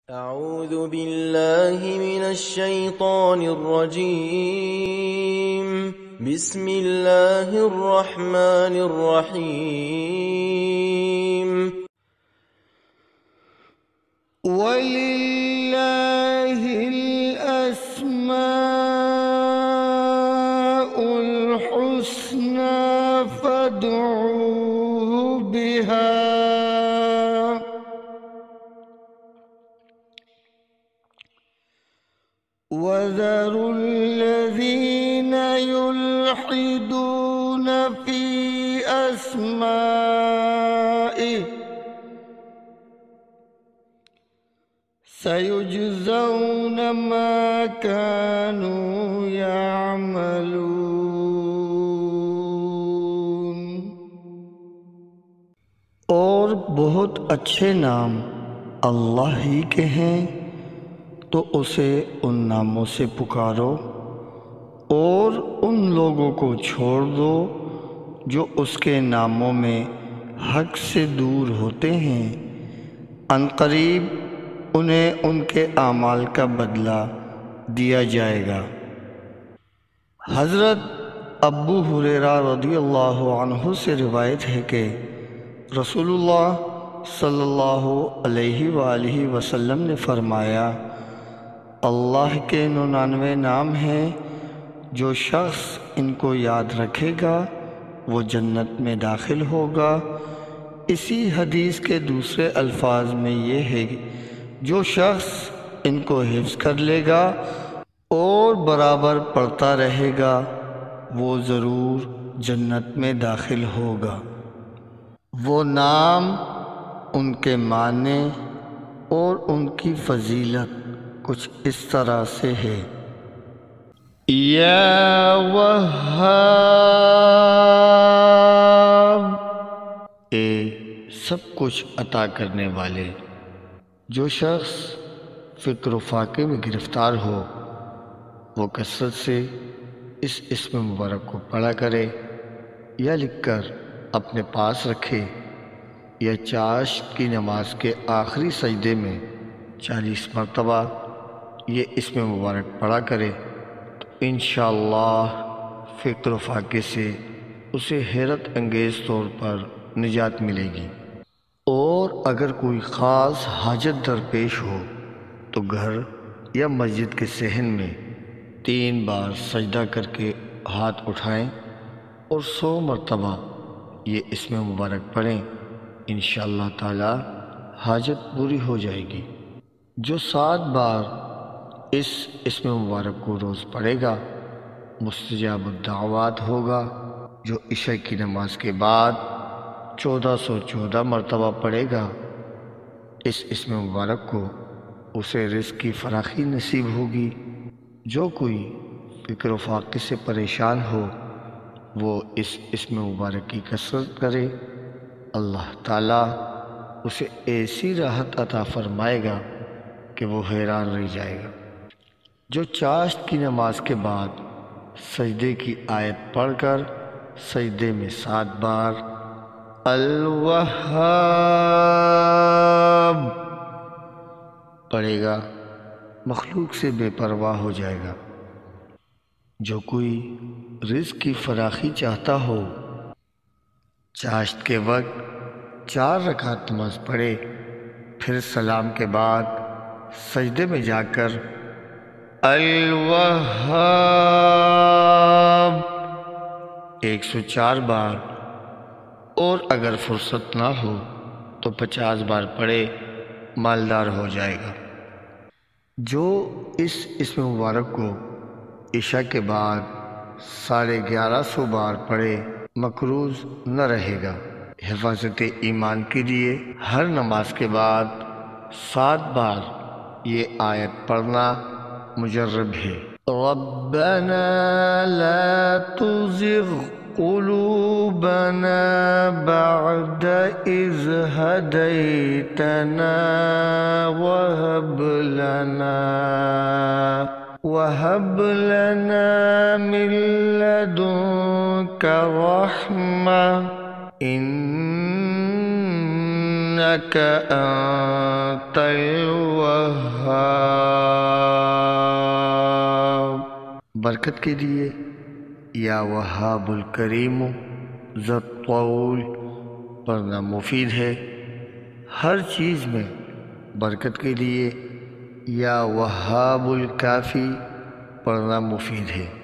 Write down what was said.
أعوذ بالله من الشيطان الرجيم. بسم الله الرحمن الرحيم. وَلِلَّهِ الْأَسْمَاءُ الْحُسْنَى فَادْعُوهُ بِهَا وَذَرُوا الَّذِينَ يُلْحِدُونَ فِي أَسْمَائِهِ سَيُجْزَوْنَ مَا كَانُوا يَعْمَلُونَ۔ اور بہت اچھے نام اللہ ہی کے ہیں، تو اسے ان ناموں سے پکارو، اور ان لوگوں کو چھوڑ دو جو اس کے ناموں میں حق سے دور ہوتے ہیں۔ عنقریب انہیں ان کے اعمال کا بدلہ دیا جائے گا۔ حضرت ابو ہریرہ رضی اللہ عنہ سے روایت ہے کہ رسول اللہ صلی اللہ علیہ وآلہ وسلم نے فرمایا، اللہ کے 99 نام ہیں، جو شخص ان کو یاد رکھے گا وہ جنت میں داخل ہوگا۔ اسی حدیث کے دوسرے الفاظ میں یہ ہے، جو شخص ان کو حفظ کر لے گا اور برابر پڑھتا رہے گا وہ ضرور جنت میں داخل ہوگا۔ وہ نام، ان کے معنی اور ان کی فضیلت کچھ اس طرح سے ہے: یا وہاب، اے سب کچھ عطا کرنے والے۔ جو شخص فکر و فاقے میں گرفتار ہو وہ کثرت سے اس اسم مبارک کو پڑھا کرے، یا لکھ کر اپنے پاس رکھے، یا چاشت کی نماز کے آخری سجدے میں 40 مرتبہ یہ اسم مبارک پڑھا کرے تو انشاءاللہ فکر و فاقے سے اسے حیرت انگیز طور پر نجات ملے گی۔ اور اگر کوئی خاص حاجت درپیش ہو تو گھر یا مسجد کے صحن میں 3 بار سجدہ کر کے ہاتھ اٹھائیں اور 100 مرتبہ یہ اسم مبارک پڑھیں، انشاءاللہ تعالی حاجت پوری ہو جائے گی۔ جو 7 بار اس اسم مبارک کو روز پڑھے گا مستجاب الدعوات ہوگا۔ جو عشاء کی نماز کے بعد 1414 مرتبہ پڑھے گا اس اسم مبارک کو، اسے رزق کی فراخی نصیب ہوگی۔ جو کوئی فکر و فاقے سے پریشان ہو وہ اس اسم مبارک کی کثرت کرے، اللہ تعالیٰ اسے ایسی راحت عطا فرمائے گا کہ وہ حیران رہ جائے گا۔ جو چاشت کی نماز کے بعد سجدے کی آیت پڑھ کر سجدے میں 7 بار الوہاب پڑھے گا، مخلوق سے بے پرواہ ہو جائے گا۔ جو کوئی رزق کی فراخی چاہتا ہو چاشت کے وقت 4 رکعت نماز پڑھے، پھر سلام کے بعد سجدے میں جا کر الوہاب 104 بار، اور اگر فرصت نہ ہو تو 50 بار پڑھے، مالدار ہو جائے گا۔ جو اس اسم مبارک کو عشاء کے بعد 1150 بار پڑھے مقروض نہ رہے گا۔ حفاظت ایمان کے لیے ہر نماز کے بعد 7 بار یہ آیت پڑھنا مجرب ہے: ربنا لا تزغ قلوبنا بعد إذ هديتنا وهب لنا من لدنك رحمة إنك إنك أنت الوهاب. برکت کے لیے یا وہاب الکریم ذات طول پڑھنا مفید ہے. ہر چیز میں برکت کے لیے یا وہاب الکافی پڑھنا مفید ہے.